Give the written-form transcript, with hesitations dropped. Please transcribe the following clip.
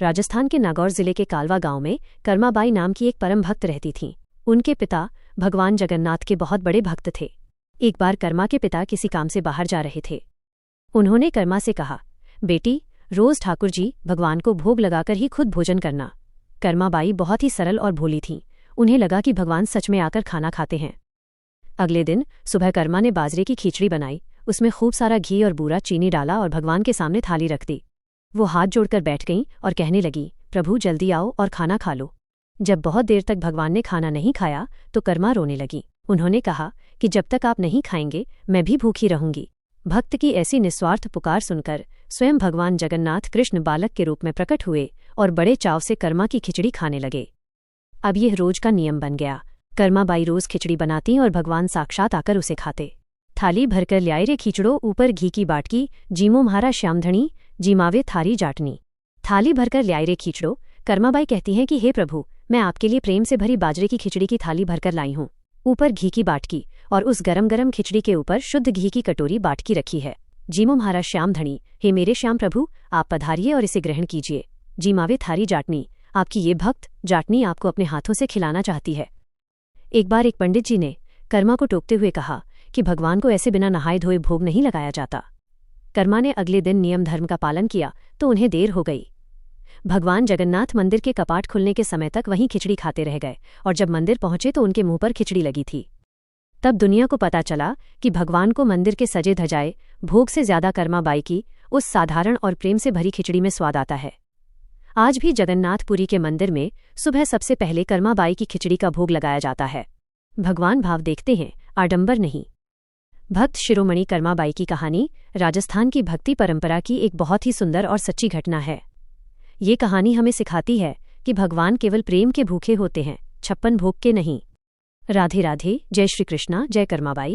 राजस्थान के नागौर जिले के कालवा गांव में कर्माबाई नाम की एक परम भक्त रहती थीं। उनके पिता भगवान जगन्नाथ के बहुत बड़े भक्त थे। एक बार कर्मा के पिता किसी काम से बाहर जा रहे थे। उन्होंने कर्मा से कहा, बेटी, रोज ठाकुर जी भगवान को भोग लगाकर ही खुद भोजन करना। कर्माबाई बहुत ही सरल और भोली थीं। उन्हें लगा कि भगवान सच में आकर खाना खाते हैं। अगले दिन सुबह कर्मा ने बाजरे की खिचड़ी बनाई, उसमें खूब सारा घी और बूरा चीनी डाला और भगवान के सामने थाली रख दी। वो हाथ जोड़कर बैठ गईं और कहने लगी, प्रभु जल्दी आओ और खाना खा लो। जब बहुत देर तक भगवान ने खाना नहीं खाया तो कर्मा रोने लगी। उन्होंने कहा कि जब तक आप नहीं खाएंगे मैं भी भूखी रहूंगी। भक्त की ऐसी निस्वार्थ पुकार सुनकर स्वयं भगवान जगन्नाथ कृष्ण बालक के रूप में प्रकट हुए और बड़े चाव से कर्मा की खिचड़ी खाने लगे। अब यह रोज का नियम बन गया। कर्माबाई रोज खिचड़ी बनाती और भगवान साक्षात आकर उसे खाते। थाली भरकर ल्याए रे खिचड़ो, ऊपर घी की बाटकी, जीमो म्हारा श्यामधणी, जीमावे थारी जाटनी। थाली भरकर ल्याए रे खिचड़ो। कर्माबाई कहती हैं कि हे प्रभु, मैं आपके लिए प्रेम से भरी बाजरे की खिचड़ी की थाली भरकर लाई हूँ। ऊपर घी की बाटकी और उस गरम गरम खिचड़ी के ऊपर शुद्ध घी की कटोरी बाटकी रखी है। जीमो म्हारा श्यामधणी, हे मेरे श्याम प्रभु, आप पधारिए और इसे ग्रहण कीजिए। जीमावे थारी जाटनी, आपकी ये भक्त जाटनी आपको अपने हाथों से खिलाना चाहती है। एक बार एक पंडित जी ने कर्मा को टोकते हुए कहा कि भगवान को ऐसे बिना नहाए धोए भोग नहीं लगाया जाता। कर्मा ने अगले दिन नियम धर्म का पालन किया तो उन्हें देर हो गई। भगवान जगन्नाथ मंदिर के कपाट खुलने के समय तक वहीं खिचड़ी खाते रह गए और जब मंदिर पहुंचे तो उनके मुंह पर खिचड़ी लगी थी। तब दुनिया को पता चला कि भगवान को मंदिर के सजे धजाए भोग से ज्यादा कर्माबाई की उस साधारण और प्रेम से भरी खिचड़ी में स्वाद आता है। आज भी जगन्नाथपुरी के मंदिर में सुबह सबसे पहले कर्माबाई की खिचड़ी का भोग लगाया जाता है। भगवान भाव देखते हैं, आडंबर नहीं। भक्त शिरोमणि कर्माबाई की कहानी राजस्थान की भक्ति परंपरा की एक बहुत ही सुंदर और सच्ची घटना है। ये कहानी हमें सिखाती है कि भगवान केवल प्रेम के भूखे होते हैं, 56 भोग के नहीं। राधे राधे। जय श्री कृष्णा। जय कर्माबाई।